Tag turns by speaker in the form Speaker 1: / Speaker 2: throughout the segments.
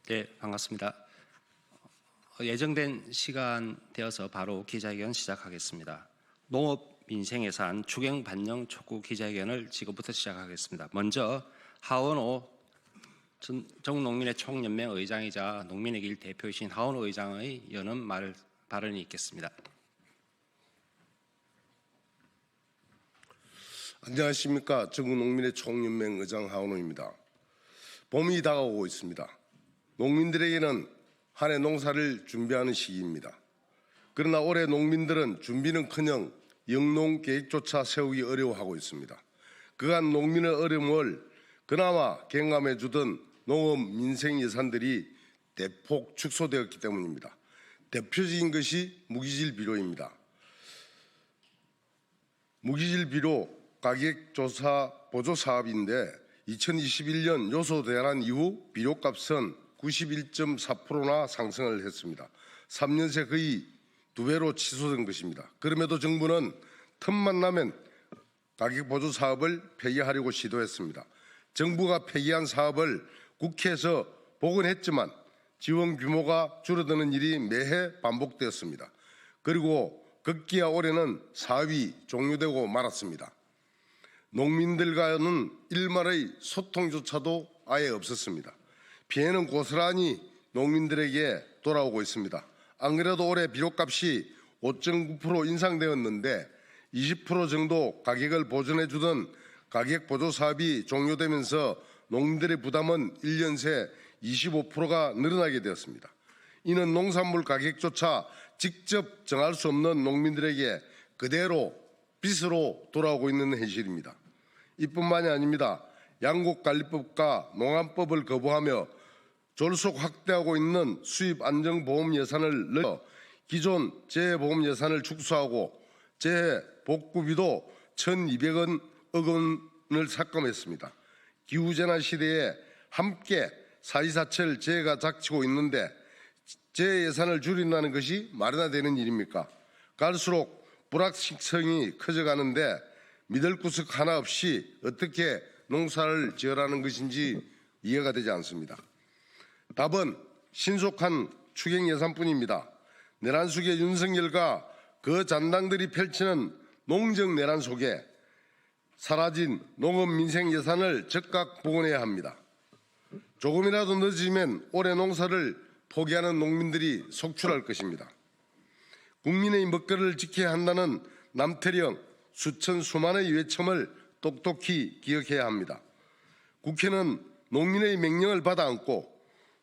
Speaker 1: 네, 반갑습니다. 예정된 시간 되어서 바로 기자회견 시작하겠습니다. 농업 민생예산 추경 반영 촉구 기자회견을 지금부터 시작하겠습니다. 먼저 하원호 전국농민의 총연맹 의장이자 농민의 길 대표이신 하원호 의장의 여는 발언이 있겠습니다.
Speaker 2: 안녕하십니까. 전국농민의 총연맹 의장 하원호입니다. 봄이 다가오고 있습니다. 농민들에게는 한 해 농사를 준비하는 시기입니다. 그러나 올해 농민들은 준비는커녕 영농계획조차 세우기 어려워하고 있습니다. 그간 농민의 어려움을 그나마 경감해 주던 농업 민생 예산들이 대폭 축소되었기 때문입니다. 대표적인 것이 무기질 비료입니다. 무기질 비료 가격조사 보조 사업인데 2021년 요소 대란 이후 비료값은 91.4%나 상승을 했습니다. 3년 새 거의 2배로 치솟은 것입니다. 그럼에도 정부는 틈만 나면 가격 보조 사업을 폐기하려고 시도했습니다. 정부가 폐기한 사업을 국회에서 복원했지만 지원 규모가 줄어드는 일이 매해 반복되었습니다. 그리고 급기야 올해는 사업이 종료되고 말았습니다. 농민들과는 일말의 소통조차도 아예 없었습니다. 피해는 고스란히 농민들에게 돌아오고 있습니다. 안 그래도 올해 비료값이 5.9% 인상되었는데 20% 정도 가격을 보전해 주던 가격 보조 사업이 종료되면서 농민들의 부담은 1년 새 25%가 늘어나게 되었습니다. 이는 농산물 가격조차 직접 정할 수 없는 농민들에게 그대로 빚으로 돌아오고 있는 현실입니다. 이뿐만이 아닙니다. 양곡관리법과 농안법을 거부하며 졸속 확대하고 있는 수입안정보험 예산을 늘려 기존 재해보험 예산을 축소하고 재해복구비도 1,200억 원을 삭감했습니다. 기후재난 시대에 함께 사시사철 재해가 닥치고 있는데 재해 예산을 줄인다는 것이 말이나 되는 일입니까? 갈수록 불확실성이 커져가는데 믿을 구석 하나 없이 어떻게 농사를 지으라는 것인지 이해가 되지 않습니다. 답은 신속한 추경 예산뿐입니다. 내란 속의 윤석열과 그 잔당들이 펼치는 농정 내란 속에 사라진 농업 민생 예산을 즉각 복원해야 합니다. 조금이라도 늦으면 올해 농사를 포기하는 농민들이 속출할 것입니다. 국민의 먹거리를 지켜야 한다는 남태령 수천수만의 외침을 똑똑히 기억해야 합니다. 국회는 농민의 명령을 받아 안고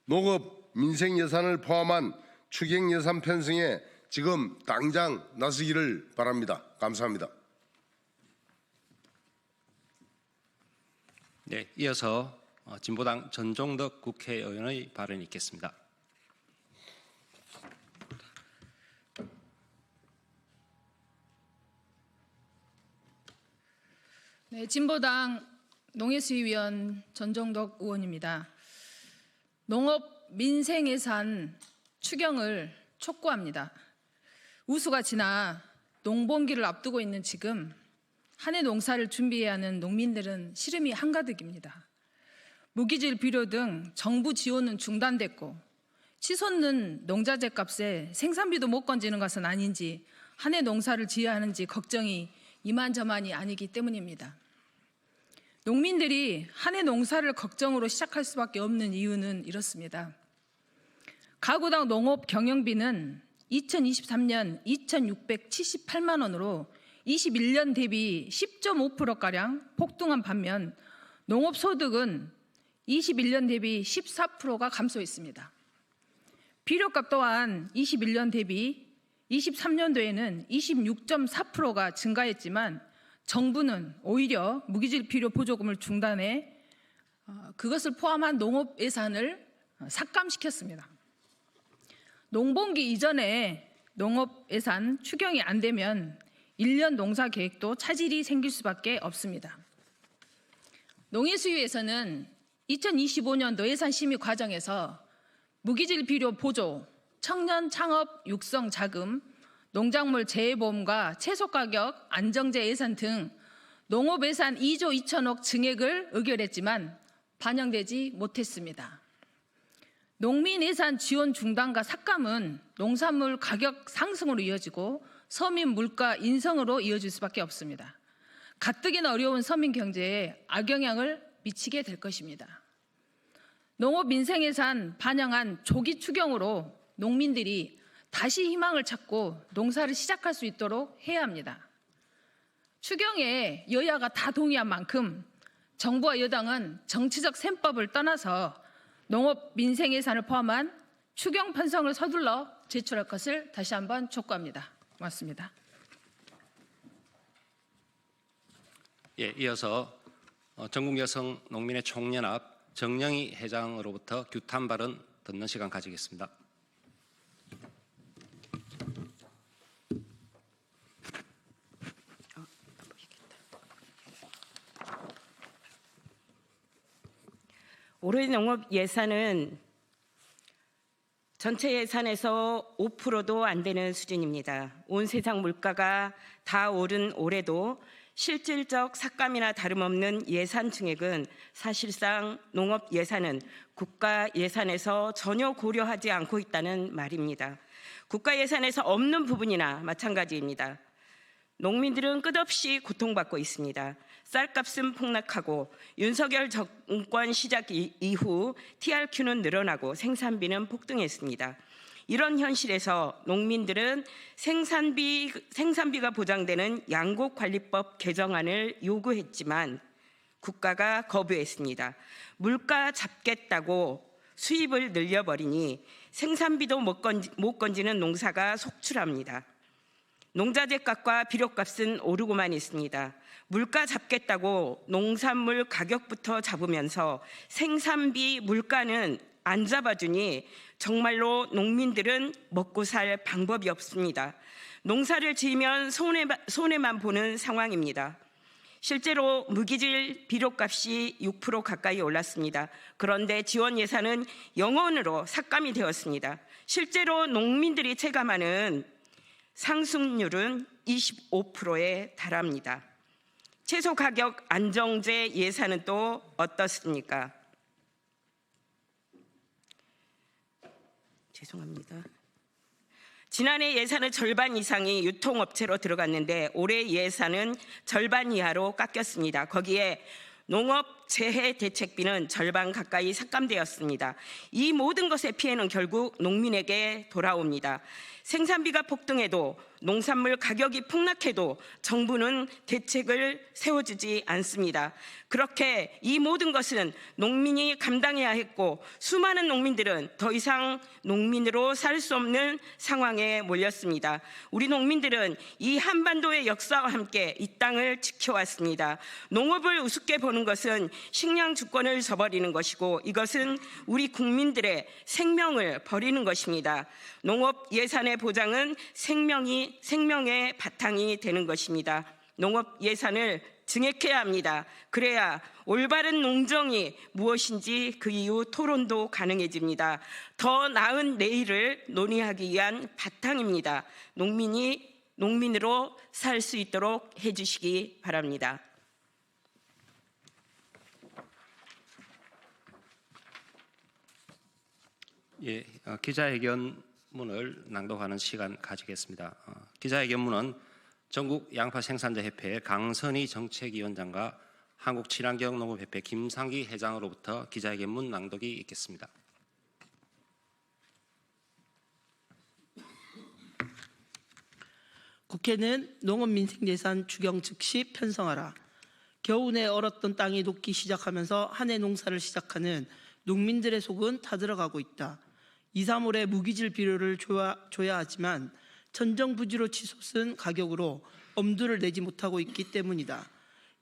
Speaker 2: 농업 민생 예산을 포함한 추경 예산 편성에 지금 당장 나서기를 바랍니다. 감사합니다.
Speaker 1: 네, 이어서 진보당 전종덕 국회의원의 발언이 있겠습니다.
Speaker 3: 네, 진보당 농해수위원 전종덕 의원입니다. 농업 민생 예산 추경을 촉구합니다. 우수가 지나 농번기를 앞두고 있는 지금 한 해 농사를 준비해야 하는 농민들은 시름이 한가득입니다. 무기질 비료 등 정부 지원은 중단됐고 치솟는 농자재 값에 생산비도 못 건지는 것은 아닌지 한 해 농사를 지어야 하는지 걱정이 이만저만이 아니기 때문입니다. 농민들이 한 해 농사를 걱정으로 시작할 수밖에 없는 이유는 이렇습니다. 가구당 농업 경영비는 2023년 2,678만 원으로 21년 대비 10.5%가량 폭등한 반면 농업소득은 21년 대비 14%가 감소했습니다. 비료값 또한 21년 대비 23년도에는 26.4%가 증가했지만 정부는 오히려 무기질 비료 보조금을 중단해 그것을 포함한 농업 예산을 삭감시켰습니다. 농번기 이전에 농업 예산 추경이 안 되면 1년 농사 계획도 차질이 생길 수밖에 없습니다. 농해수위에서는 2025년도 예산 심의 과정에서 무기질 비료 보조, 청년 창업 육성 자금, 농작물 재해보험과 채소가격 안정제 예산 등 농업 예산 2조 2천억 증액을 의결했지만 반영되지 못했습니다. 농민 예산 지원 중단과 삭감은 농산물 가격 상승으로 이어지고 서민 물가 인상으로 이어질 수밖에 없습니다. 가뜩이나 어려운 서민 경제에 악영향을 미치게 될 것입니다. 농업 민생 예산 반영한 조기 추경으로 농민들이 다시 희망을 찾고 농사를 시작할 수 있도록 해야 합니다. 추경에 여야가 다 동의한 만큼 정부와 여당은 정치적 셈법을 떠나서 농업 민생 예산을 포함한 추경 편성을 서둘러 제출할 것을 다시 한번 촉구합니다. 고맙습니다.
Speaker 1: 예, 이어서 전국여성 농민의 총연합 정영희 회장으로부터 규탄 발언 듣는 시간 가지겠습니다.
Speaker 4: 올해 농업 예산은 전체 예산에서 5%도 안 되는 수준입니다. 온 세상 물가가 다 오른 올해도 실질적 삭감이나 다름없는 예산 증액은 사실상 농업 예산은 국가 예산에서 전혀 고려하지 않고 있다는 말입니다. 국가 예산에서 없는 부분이나 마찬가지입니다. 농민들은 끝없이 고통받고 있습니다. 쌀값은 폭락하고 윤석열 정권 시작 이후 TRQ는 늘어나고 생산비는 폭등했습니다. 이런 현실에서 농민들은 생산비가 보장되는 양곡관리법 개정안을 요구했지만 국가가 거부했습니다. 물가 잡겠다고 수입을 늘려버리니 생산비도 못 건지는 농사가 속출합니다. 농자재값과 비료값은 오르고만 있습니다. 물가 잡겠다고 농산물 가격부터 잡으면서 생산비 물가는 안 잡아주니 정말로 농민들은 먹고 살 방법이 없습니다. 농사를 지으면 손해만 보는 상황입니다. 실제로 무기질 비료값이 6% 가까이 올랐습니다. 그런데 지원 예산은 0원으로 삭감이 되었습니다. 실제로 농민들이 체감하는 상승률은 25%에 달합니다. 채소 가격 안정제 예산은 또 어떻습니까? 죄송합니다. 지난해 예산의 절반 이상이 유통업체로 들어갔는데 올해 예산은 절반 이하로 깎였습니다. 거기에 농업 재해 대책비는 절반 가까이 삭감되었습니다. 이 모든 것의 피해는 결국 농민에게 돌아옵니다. 생산비가 폭등해도 농산물 가격이 폭락해도 정부는 대책을 세워주지 않습니다. 그렇게 이 모든 것은 농민이 감당해야 했고 수많은 농민들은 더 이상 농민으로 살 수 없는 상황에 몰렸습니다. 우리 농민들은 이 한반도의 역사와 함께 이 땅을 지켜왔습니다. 농업을 우습게 보는 것은 식량 주권을 저버리는 것이고 이것은 우리 국민들의 생명을 버리는 것입니다. 농업 예산의 보장은 생명의 바탕이 되는 것입니다. 농업 예산을 증액해야 합니다. 그래야 올바른 농정이 무엇인지 그 이후 토론도 가능해집니다. 더 나은 내일을 논의하기 위한 바탕입니다. 농민이 농민으로 살 수 있도록 해주시기 바랍니다.
Speaker 1: 예, 기자회견문을 낭독하는 시간 가지겠습니다. 기자회견문은 전국 양파생산자협회 강선희 정책위원장과 한국친환경농업협회 김상기 회장으로부터 기자회견문 낭독이 있겠습니다.
Speaker 5: 국회는 농업민생예산 추경 즉시 편성하라. 겨우내 얼었던 땅이 녹기 시작하면서 한 해 농사를 시작하는 농민들의 속은 타들어가고 있다. 2, 3월에 무기질 비료를 줘야 하지만 천정부지로 치솟은 가격으로 엄두를 내지 못하고 있기 때문이다.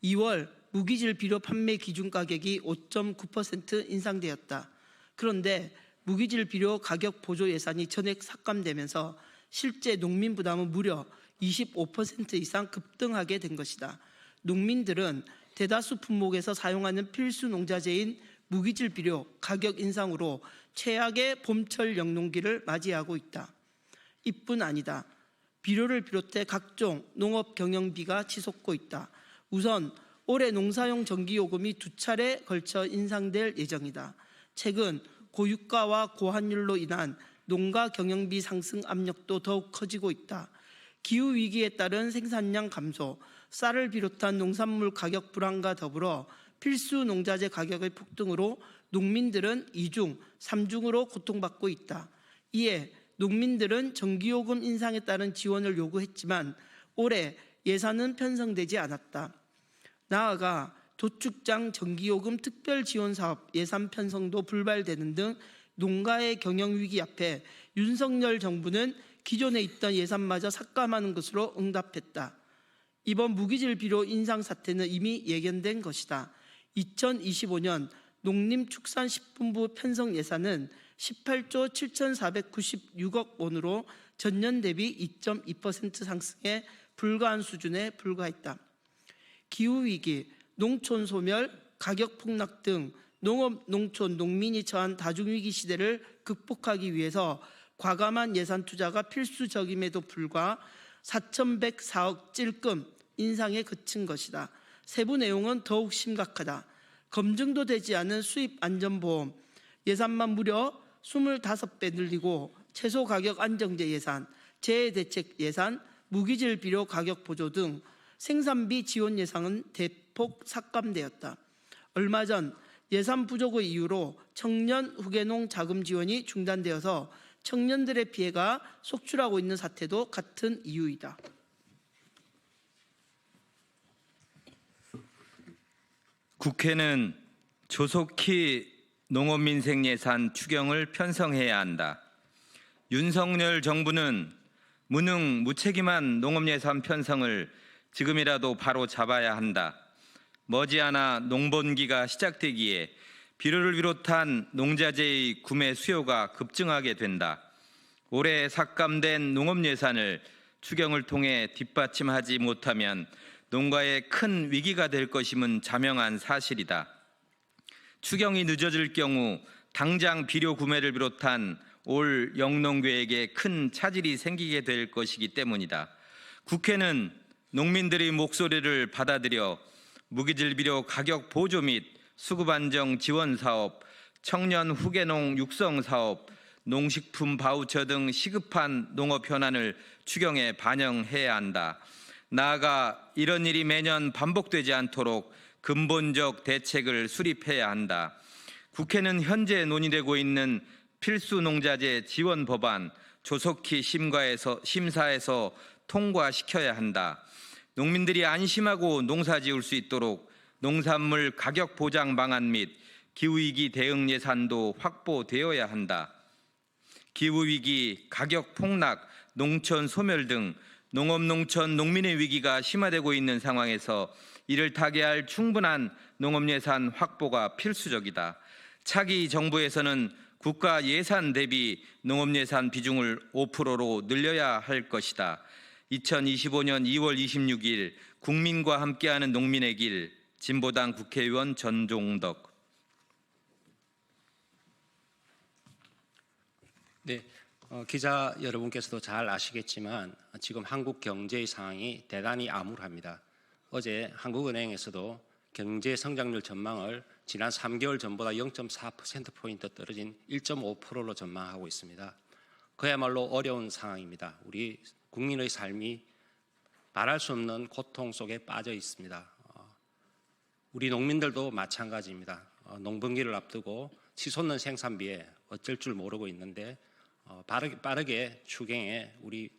Speaker 5: 2월 무기질 비료 판매 기준 가격이 5.9% 인상되었다. 그런데 무기질 비료 가격 보조 예산이 전액 삭감되면서 실제 농민 부담은 무려 25% 이상 급등하게 된 것이다. 농민들은 대다수 품목에서 사용하는 필수 농자재인 무기질 비료 가격 인상으로 최악의 봄철 영농기를 맞이하고 있다. 이뿐 아니다. 비료를 비롯해 각종 농업 경영비가 치솟고 있다. 우선 올해 농사용 전기요금이 2차례 걸쳐 인상될 예정이다. 최근 고유가와 고환율로 인한 농가 경영비 상승 압력도 더욱 커지고 있다. 기후 위기에 따른 생산량 감소, 쌀을 비롯한 농산물 가격 불안과 더불어 필수 농자재 가격의 폭등으로 농민들은 2중, 3중으로 고통받고 있다. 이에 농민들은 전기요금 인상에 따른 지원을 요구했지만 올해 예산은 편성되지 않았다. 나아가 도축장 전기요금 특별지원사업 예산 편성도 불발되는 등 농가의 경영위기 앞에 윤석열 정부는 기존에 있던 예산마저 삭감하는 것으로 응답했다. 이번 무기질 비료 인상 사태는 이미 예견된 것이다. 2025년 농림축산식품부 편성 예산은 18조 7,496억 원으로 전년 대비 2.2% 상승해 불가한 수준에 불과했다. 기후위기, 농촌 소멸, 가격 폭락 등 농업, 농촌, 농민이 처한 다중위기 시대를 극복하기 위해서 과감한 예산 투자가 필수적임에도 불구하고 4,104억 찔끔 인상에 그친 것이다. 세부 내용은 더욱 심각하다. 검증도 되지 않은 수입 안전보험 예산만 무려 25배 늘리고 채소 가격 안정제 예산, 재해대책 예산, 무기질 비료 가격 보조 등 생산비 지원 예산은 대폭 삭감되었다. 얼마 전 예산 부족의 이유로 청년 후계농 자금 지원이 중단되어서 청년들의 피해가 속출하고 있는 사태도 같은 이유이다.
Speaker 6: 국회는 조속히 농업민생예산 추경을 편성해야 한다. 윤석열 정부는 무능 무책임한 농업예산 편성을 지금이라도 바로 잡아야 한다. 머지않아 농번기가 시작되기에 비료를 비롯한 농자재의 구매 수요가 급증하게 된다. 올해 삭감된 농업예산을 추경을 통해 뒷받침하지 못하면 농가에 큰 위기가 될 것임은 자명한 사실이다. 추경이 늦어질 경우 당장 비료 구매를 비롯한 올 영농계획에 큰 차질이 생기게 될 것이기 때문이다. 국회는 농민들의 목소리를 받아들여 무기질 비료 가격 보조 및 수급 안정 지원 사업, 청년 후계농 육성 사업, 농식품 바우처 등 시급한 농업 현안을 추경에 반영해야 한다. 나아가 이런 일이 매년 반복되지 않도록 근본적 대책을 수립해야 한다. 국회는 현재 논의되고 있는 필수 농자재 지원 법안 조속히 심사해서 통과시켜야 한다. 농민들이 안심하고 농사 지을 수 있도록 농산물 가격 보장 방안 및 기후위기 대응 예산도 확보되어야 한다. 기후위기, 가격 폭락, 농촌 소멸 등 농업, 농촌, 농민의 위기가 심화되고 있는 상황에서 이를 타개할 충분한 농업예산 확보가 필수적이다. 차기 정부에서는 국가 예산 대비 농업예산 비중을 5%로 늘려야 할 것이다. 2025년 2월 26일 국민과 함께하는 농민의 길, 진보당 국회의원 전종덕.
Speaker 1: 네, 기자 여러분께서도 잘 아시겠지만 지금 한국 경제의 상황이 대단히 암울합니다. 어제 한국은행에서도 경제 성장률 전망을 지난 3개월 전보다 0.4%포인트 떨어진 1.5%로 전망하고 있습니다. 그야말로 어려운 상황입니다. 우리 국민의 삶이 말할 수 없는 고통 속에 빠져 있습니다. 우리 농민들도 마찬가지입니다. 농번기를 앞두고 치솟는 생산비에 어쩔 줄 모르고 있는데 빠르게 추경에 우리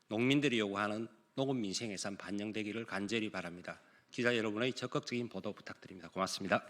Speaker 1: 농민들이 요구하는 농업민생예산 반영되기를 간절히 바랍니다. 기자 여러분의 적극적인 보도 부탁드립니다. 고맙습니다.